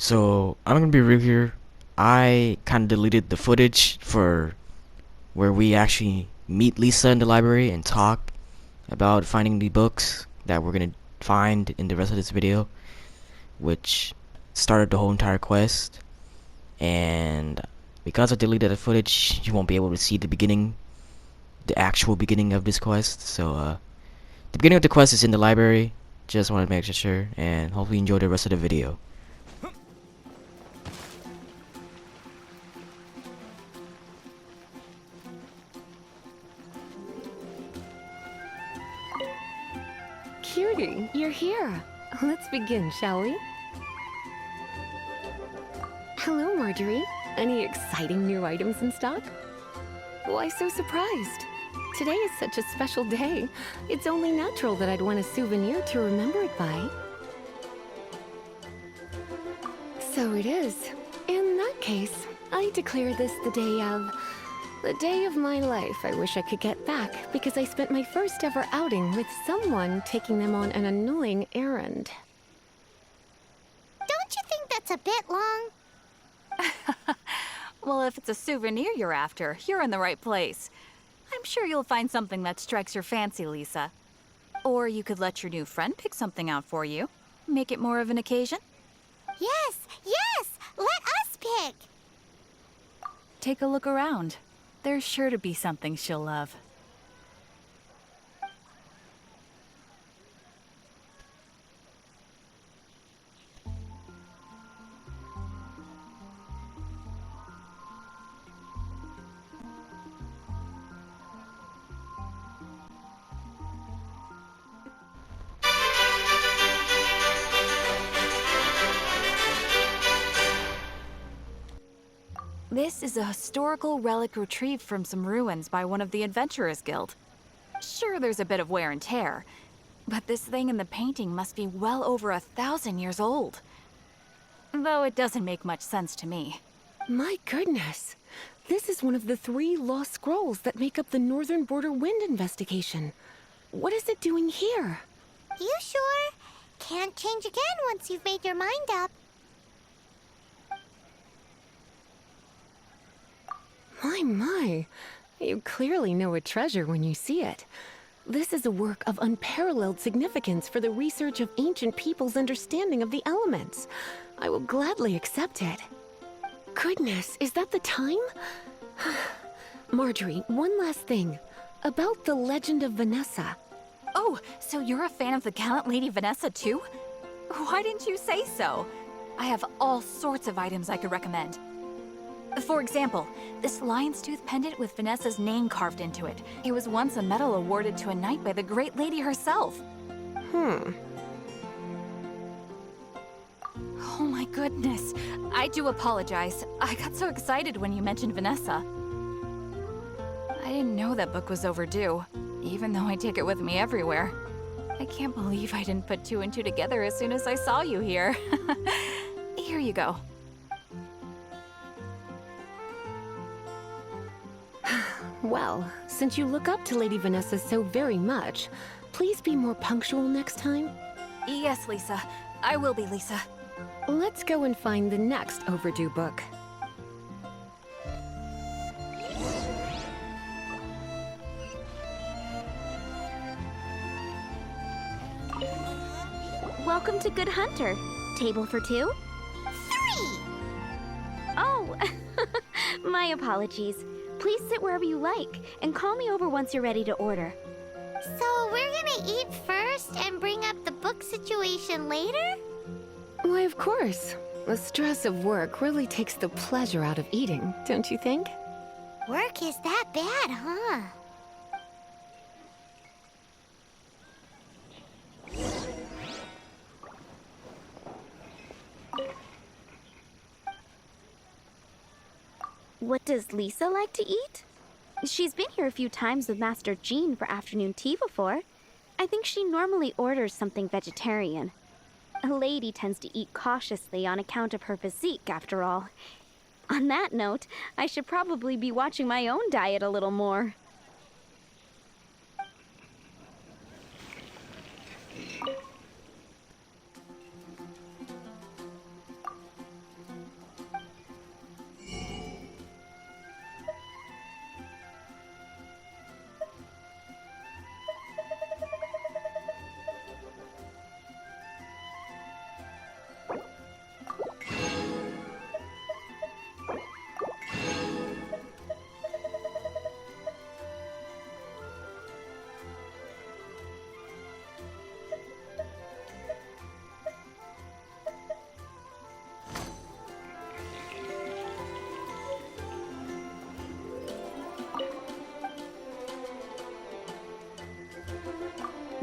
So I'm gonna be real here. I kind of deleted the footage for where we actually meet Lisa in the library and talk about finding the books that we're gonna find in the rest of this video, which started the whole entire quest. And because I deleted the footage, you won't be able to see the actual beginning of this quest. So the beginning of the quest is in the library. Just wanted to make sure, and hopefully you enjoy the rest of the video. Cutie, you're here. Let's begin, shall we? Hello, Marjorie. Any exciting new items in stock? Why so surprised? Today is such a special day. It's only natural that I'd want a souvenir to remember it by. So it is. In that case, I declare this the day of my life I wish I could get back because I spent my first ever outing with someone taking them on an annoying errand. Don't you think that's a bit long? Well, if it's a souvenir you're after, you're in the right place. I'm sure you'll find something that strikes your fancy, Lisa. Or you could let your new friend pick something out for you. Make it more of an occasion. Yes, yes! Let us pick! Take a look around. There's sure to be something she'll love. This is a historical relic retrieved from some ruins by one of the Adventurers Guild. Sure, there's a bit of wear and tear, but this thing in the painting must be well over 1,000 years old. Though it doesn't make much sense to me. My goodness. This is one of the 3 lost scrolls that make up the Northern Border Wind investigation. What is it doing here? You sure? Can't change again once you've made your mind up. My. You clearly know a treasure when you see it. This is a work of unparalleled significance for the research of ancient people's understanding of the elements. I will gladly accept it. Goodness, is that the time? Marjorie, one last thing. About the legend of Vanessa. Oh, so you're a fan of the gallant Lady Vanessa too? Why didn't you say so? I have all sorts of items I could recommend. For example, this lion's tooth pendant with Vanessa's name carved into it. It was once a medal awarded to a knight by the great lady herself. Oh my goodness. I do apologize. I got so excited when you mentioned Vanessa. I didn't know that book was overdue, even though I take it with me everywhere. I can't believe I didn't put 2 and 2 together as soon as I saw you here. Here you go. Well, since you look up to Lady Vanessa so very much, please be more punctual next time. Yes, Lisa. I will be, Lisa. Let's go and find the next overdue book. Welcome to Good Hunter. Table for 2? 3! Oh, my apologies. Please sit wherever you like, and call me over once you're ready to order. So we're gonna eat first and bring up the book situation later? Why, of course. The stress of work really takes the pleasure out of eating, don't you think? Work is that bad, huh? What does Lisa like to eat? She's been here a few times with Master Jean for afternoon tea before. I think she normally orders something vegetarian. A lady tends to eat cautiously on account of her physique, after all. On that note, I should probably be watching my own diet a little more.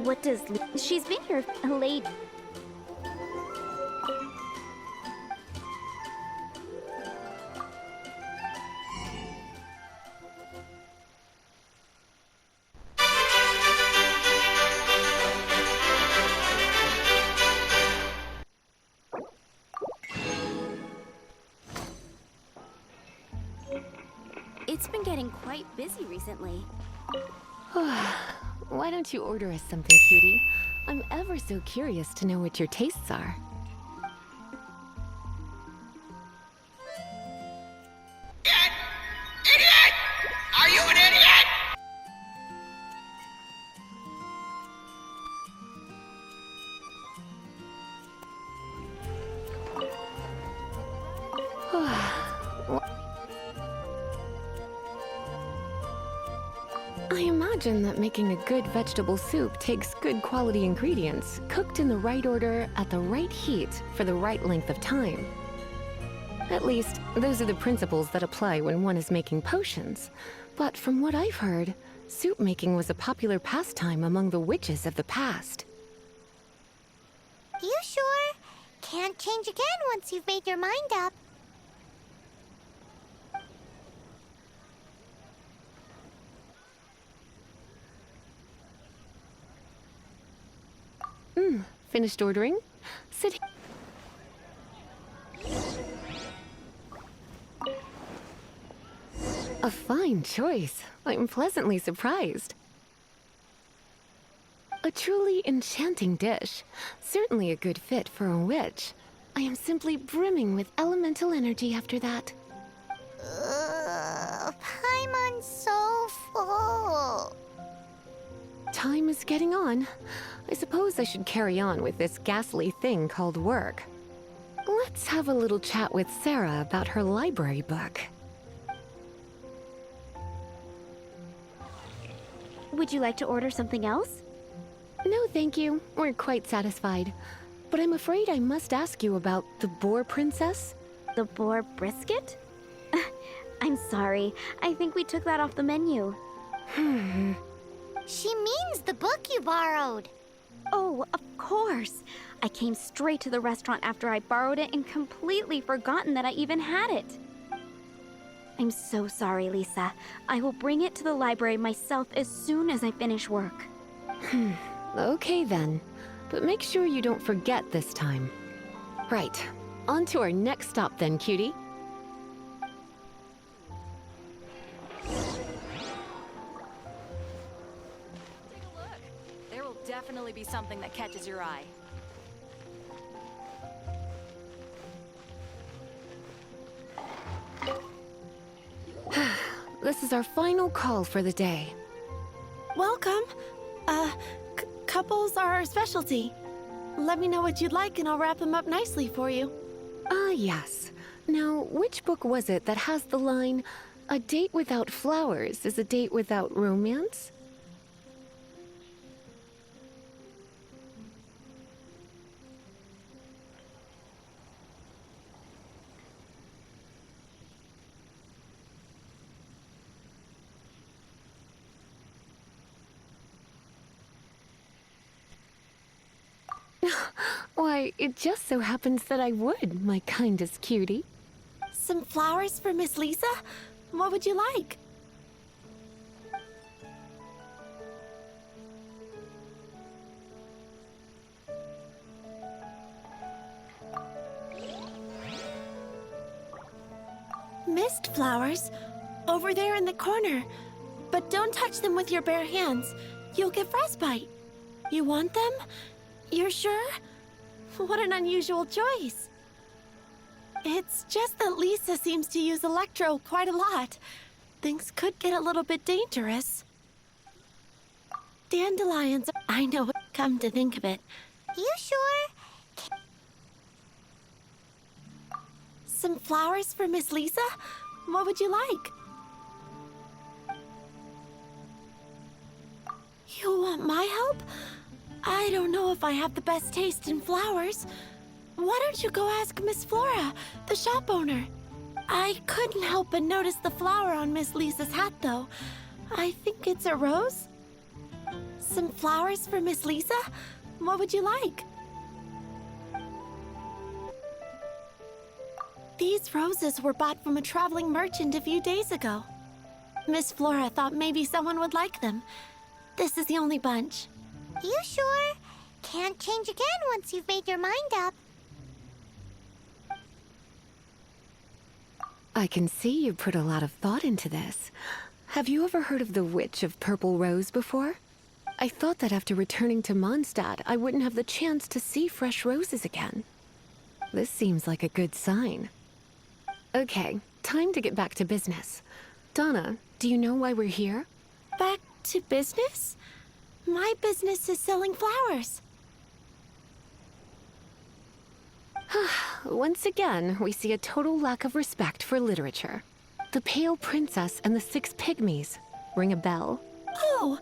What does she's been here late. It's been getting quite busy recently. Why don't you order us something, cutie? I'm ever so curious to know what your tastes are. Idiot! Are you an idiot? I imagine that making a good vegetable soup takes good quality ingredients, cooked in the right order, at the right heat, for the right length of time. At least, those are the principles that apply when one is making potions. But from what I've heard, soup making was a popular pastime among the witches of the past. You sure? Can't change again once you've made your mind up. Finished ordering? Sit A fine choice. I'm pleasantly surprised. A truly enchanting dish. Certainly a good fit for a witch. I am simply brimming with elemental energy after that. Paimon's so full. Time is getting on. I suppose I should carry on with this ghastly thing called work. Let's have a little chat with Sarah about her library book. Would you like to order something else? No, thank you. We're quite satisfied. But I'm afraid I must ask you about the boar princess. The boar brisket? I'm sorry. I think we took that off the menu. She means the book you borrowed. Oh, of course. I came straight to the restaurant after I borrowed it and completely forgotten that I even had it. I'm so sorry, Lisa. I will bring it to the library myself as soon as I finish work. Okay then. But make sure you don't forget this time. Right. On to our next stop then, cutie. Take a look. There will definitely be something that catches your eye. This is our final call for the day. Welcome. Couples are our specialty. Let me know what you'd like and I'll wrap them up nicely for you. Ah, yes. Now, which book was it that has the line, "A date without flowers is a date without romance"? Why, it just so happens that I would, my kindest cutie. Some flowers for Miss Lisa? What would you like? Mist flowers? Over there in the corner. But don't touch them with your bare hands. You'll get frostbite. You want them? You're sure? What an unusual choice. It's just that Lisa seems to use Electro quite a lot. Things could get a little bit dangerous. Dandelions, I know, come to think of it. You sure? Some flowers for Miss Lisa? What would you like? You want my help? I don't know if I have the best taste in flowers. Why don't you go ask Miss Flora, the shop owner? I couldn't help but notice the flower on Miss Lisa's hat, though. I think it's a rose? Some flowers for Miss Lisa? What would you like? These roses were bought from a traveling merchant a few days ago. Miss Flora thought maybe someone would like them. This is the only bunch. You sure? Can't change again once you've made your mind up. I can see you put a lot of thought into this. Have you ever heard of the Witch of Purple Rose before? I thought that after returning to Mondstadt, I wouldn't have the chance to see fresh roses again. This seems like a good sign. Okay, time to get back to business. Donna, do you know why we're here? Back to business? My business is selling flowers. Once again, we see a total lack of respect for literature. The Pale Princess and the Six Pygmies. Ring a bell? Oh,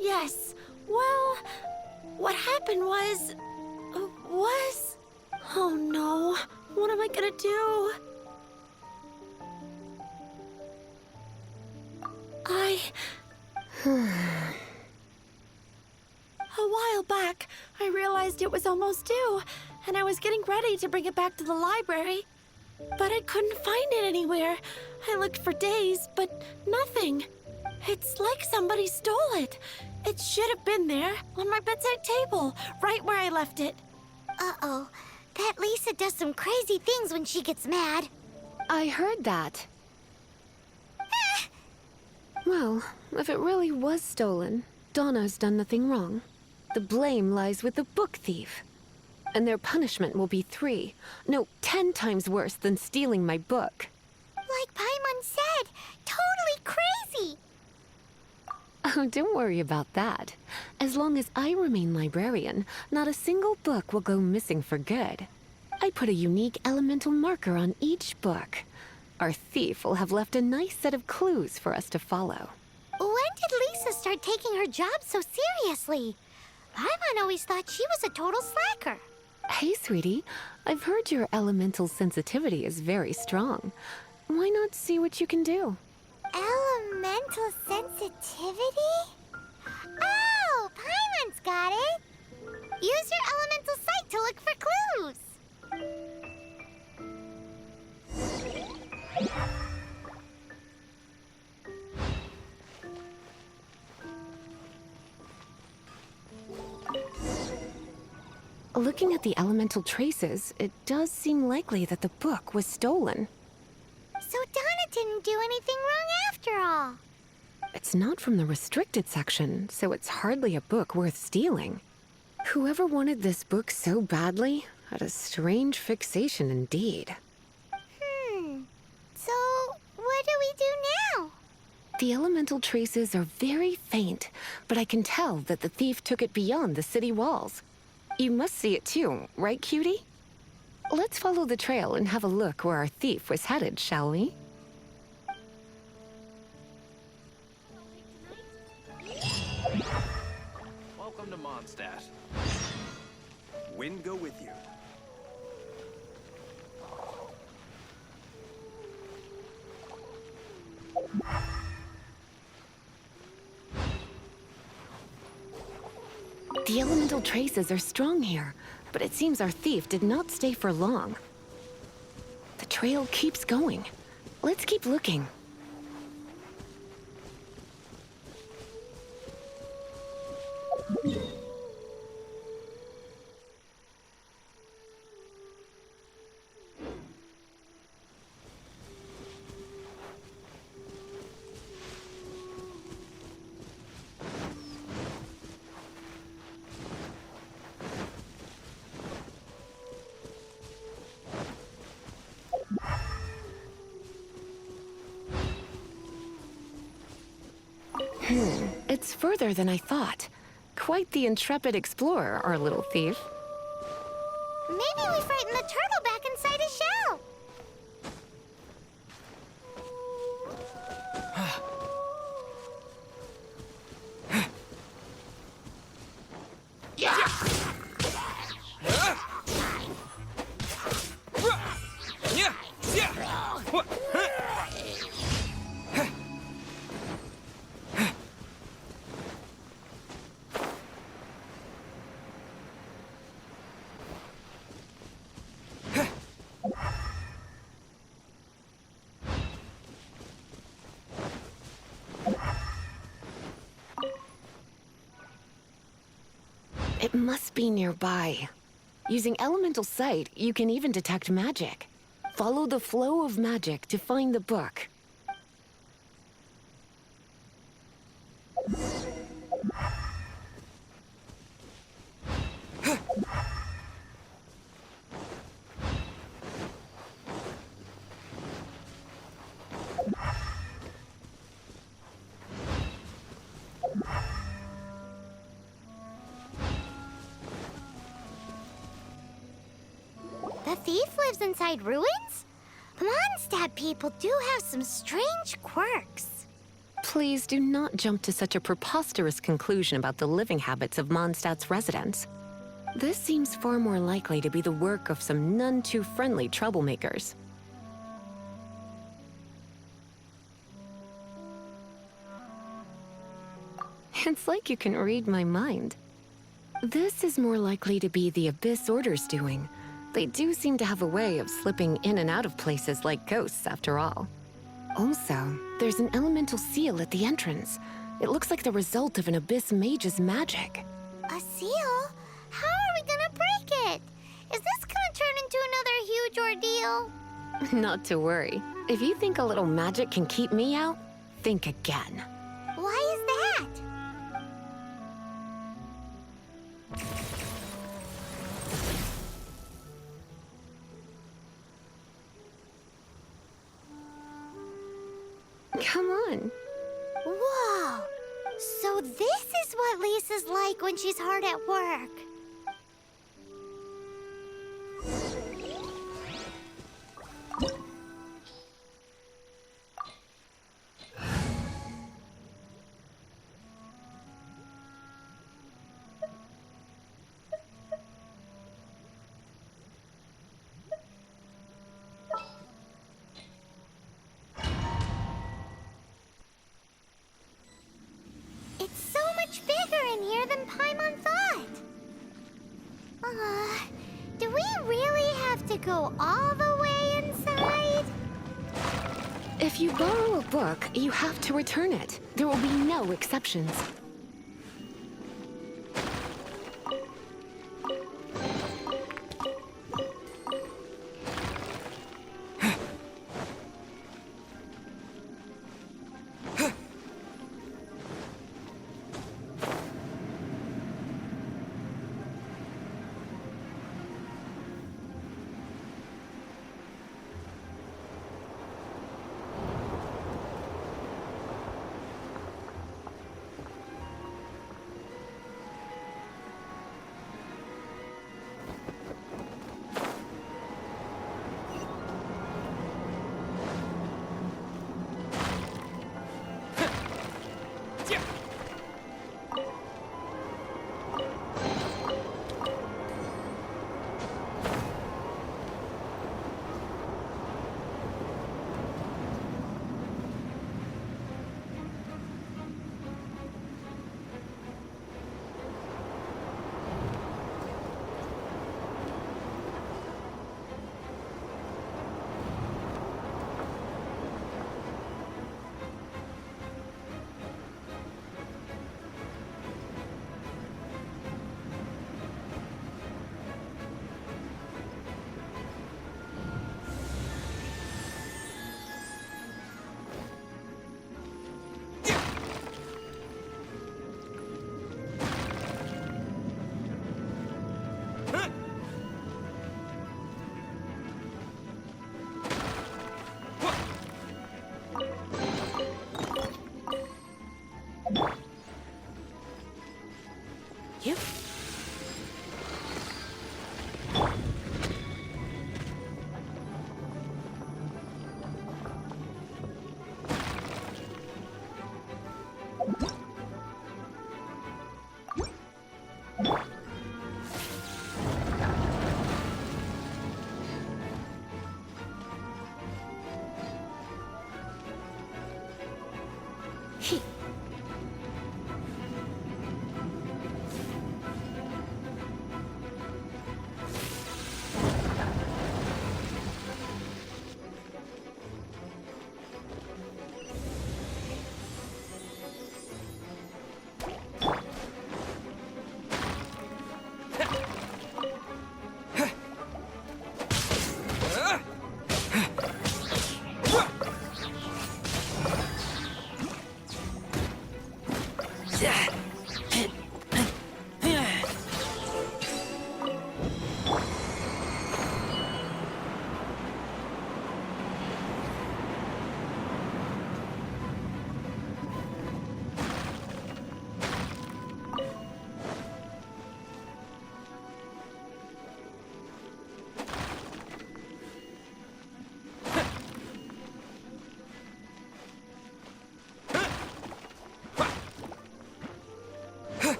yes. Well, what happened was... Oh no, what am I gonna do? A while back, I realized it was almost due, and I was getting ready to bring it back to the library. But I couldn't find it anywhere. I looked for days, but nothing. It's like somebody stole it. It should have been there, on my bedside table, right where I left it. Uh-oh. That Lisa does some crazy things when she gets mad. I heard that. Well, if it really was stolen, Donna's done nothing wrong. The blame lies with the book thief. And their punishment will be 10 times worse than stealing my book. Like Paimon said, totally crazy. Oh, don't worry about that. As long as I remain librarian, not a single book will go missing for good. I put a unique elemental marker on each book. Our thief will have left a nice set of clues for us to follow. When did Lisa start taking her job so seriously? Paimon always thought she was a total slacker. Hey, sweetie. I've heard your elemental sensitivity is very strong. Why not see what you can do? Elemental sensitivity? Oh, Paimon's got it. Use your elemental sight to look for clues. Looking at the elemental traces, it does seem likely that the book was stolen. So Donna didn't do anything wrong after all. It's not from the restricted section, so it's hardly a book worth stealing. Whoever wanted this book so badly had a strange fixation indeed. So what do we do now? The elemental traces are very faint, but I can tell that the thief took it beyond the city walls. You must see it too, right, cutie? Let's follow the trail and have a look where our thief was headed, shall we? Welcome to Mondstadt. Wind go with you. The elemental traces are strong here, but it seems our thief did not stay for long. The trail keeps going. Let's keep looking. It's further than I thought. Quite the intrepid explorer, our little thief. Maybe we frightened the turtle back inside his shell. It must be nearby. Using elemental sight, you can even detect magic. Follow the flow of magic to find the book. The thief lives inside ruins? Mondstadt people do have some strange quirks. Please do not jump to such a preposterous conclusion about the living habits of Mondstadt's residents. This seems far more likely to be the work of some none too friendly troublemakers. It's like you can read my mind. This is more likely to be the Abyss Order's doing. They do seem to have a way of slipping in and out of places like ghosts, after all. Also, there's an elemental seal at the entrance. It looks like the result of an Abyss mage's magic. A seal? How are we gonna break it? Is this gonna turn into another huge ordeal? Not to worry. If you think a little magic can keep me out, think again. Why is that? Come on. Whoa! So this is what Lisa's like when she's hard at work. It's so much bigger in here than Paimon thought. Do we really have to go all the way inside? If you borrow a book, you have to return it. There will be no exceptions.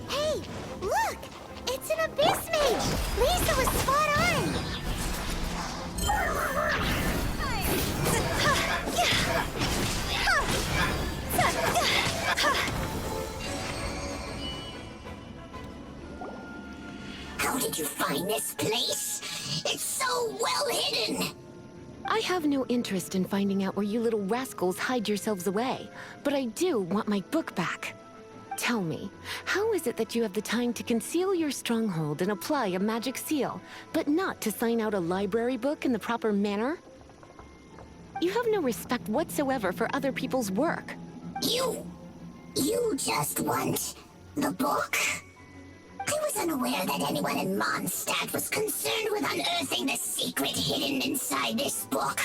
Hey, look! It's an abyss mage! Lisa was spot on! How did you find this place? It's so well hidden! I have no interest in finding out where you little rascals hide yourselves away, but I do want my book back. Tell me, how is it that you have the time to conceal your stronghold and apply a magic seal, but not to sign out a library book in the proper manner? You have no respect whatsoever for other people's work. You just want the book? I was unaware that anyone in Mondstadt was concerned with unearthing the secret hidden inside this book.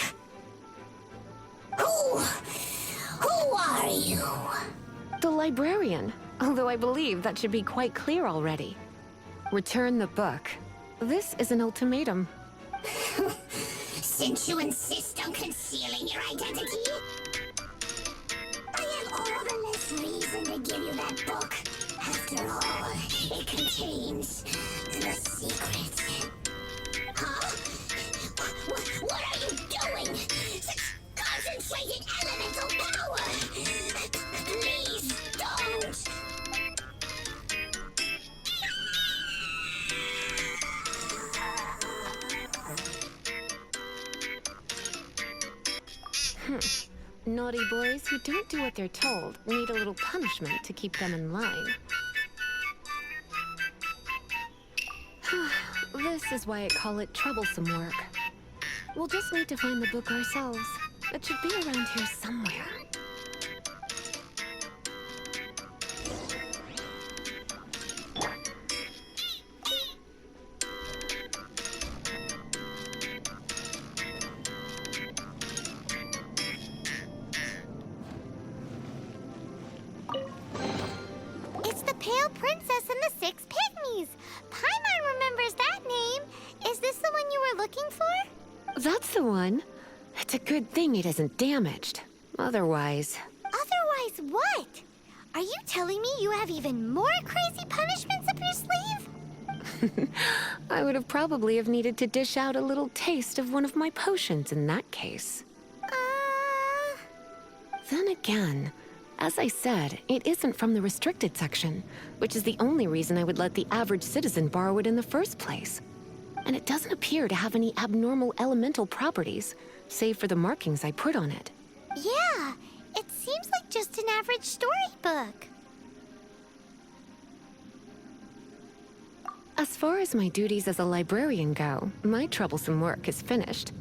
Who are you? The librarian, although I believe that should be quite clear already. Return the book. This is an ultimatum. Since you insist on concealing your identity, I have all the less reason to give you that book. After all, it contains the secret. Huh? What are you doing? Such concentrated elemental power! Please don't! Naughty boys who don't do what they're told need a little punishment to keep them in line. This is why I call it troublesome work. We'll just need to find the book ourselves. It should be around here somewhere. It's the Pale Princess and the Six Pygmies! Paimon remembers that name! Is this the one you were looking for? That's the one. It's a good thing it isn't damaged. Otherwise... Otherwise what? Are you telling me you have even more crazy punishments up your sleeve? I would have probably have needed to dish out a little taste of one of my potions in that case. Then again, as I said, it isn't from the restricted section, which is the only reason I would let the average citizen borrow it in the first place. And it doesn't appear to have any abnormal elemental properties, save for the markings I put on it. Yeah, it seems like just an average storybook. As far as my duties as a librarian go, my troublesome work is finished.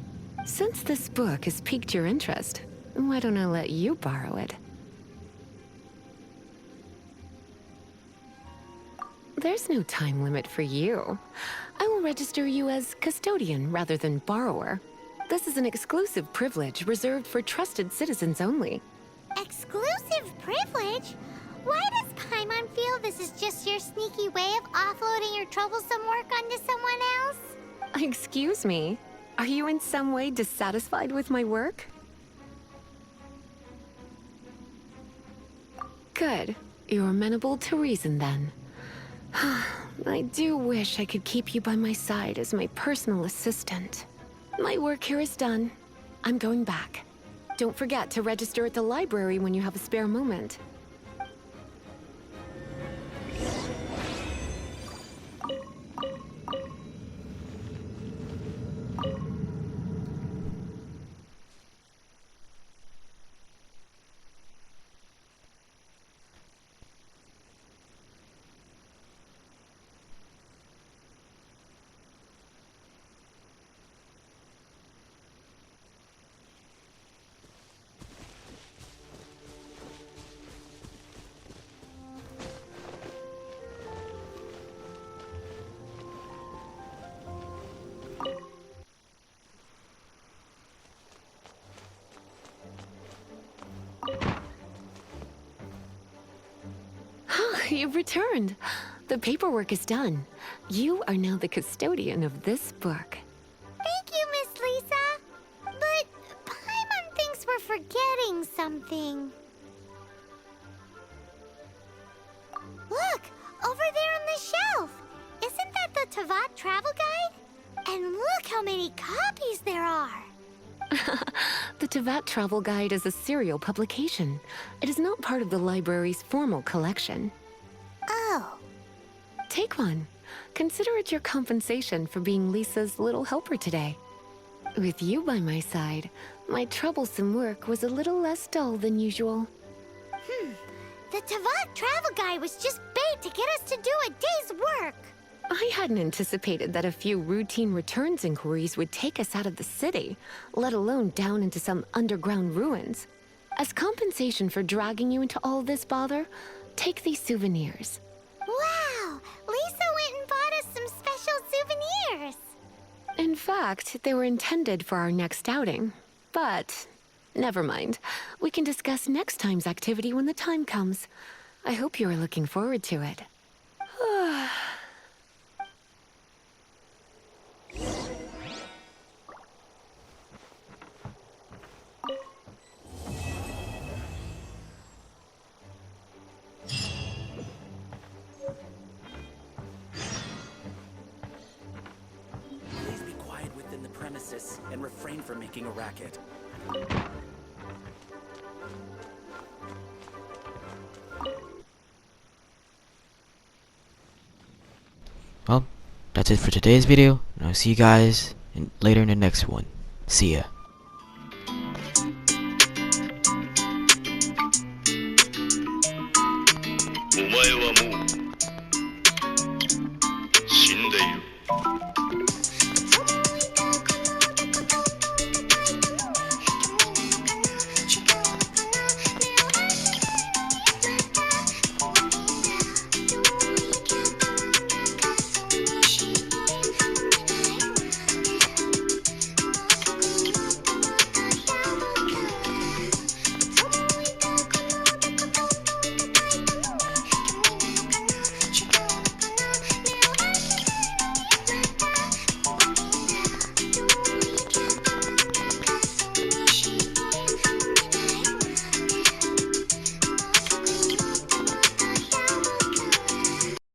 Since this book has piqued your interest, why don't I let you borrow it? There's no time limit for you. I will register you as custodian rather than borrower. This is an exclusive privilege reserved for trusted citizens only. Exclusive privilege? Why does Paimon feel this is just your sneaky way of offloading your troublesome work onto someone else? Excuse me, are you in some way dissatisfied with my work? Good. You're amenable to reason then. I do wish I could keep you by my side as my personal assistant. My work here is done. I'm going back. Don't forget to register at the library when you have a spare moment. You've returned. The paperwork is done. You are now the custodian of this book. Thank you, Miss Lisa. But Paimon thinks we're forgetting something. Look, over there on the shelf. Isn't that the Tavat travel guide? And look how many copies there are. The Tavat Travel Guide is a serial publication. It is not part of the library's formal collection. Oh. Take one. Consider it your compensation for being Lisa's little helper today. With you by my side, my troublesome work was a little less dull than usual. The Tavat travel guide was just bait to get us to do a day's work. I hadn't anticipated that a few routine returns inquiries would take us out of the city, let alone down into some underground ruins. As compensation for dragging you into all this bother, take these souvenirs. Wow! Lisa went and bought us some special souvenirs. In fact, they were intended for our next outing. But never mind. We can discuss next time's activity when the time comes. I hope you are looking forward to it. Please be quiet within the premises and refrain from making a racket. Well, that's it for today's video, and I'll see you guys later in the next one. See ya.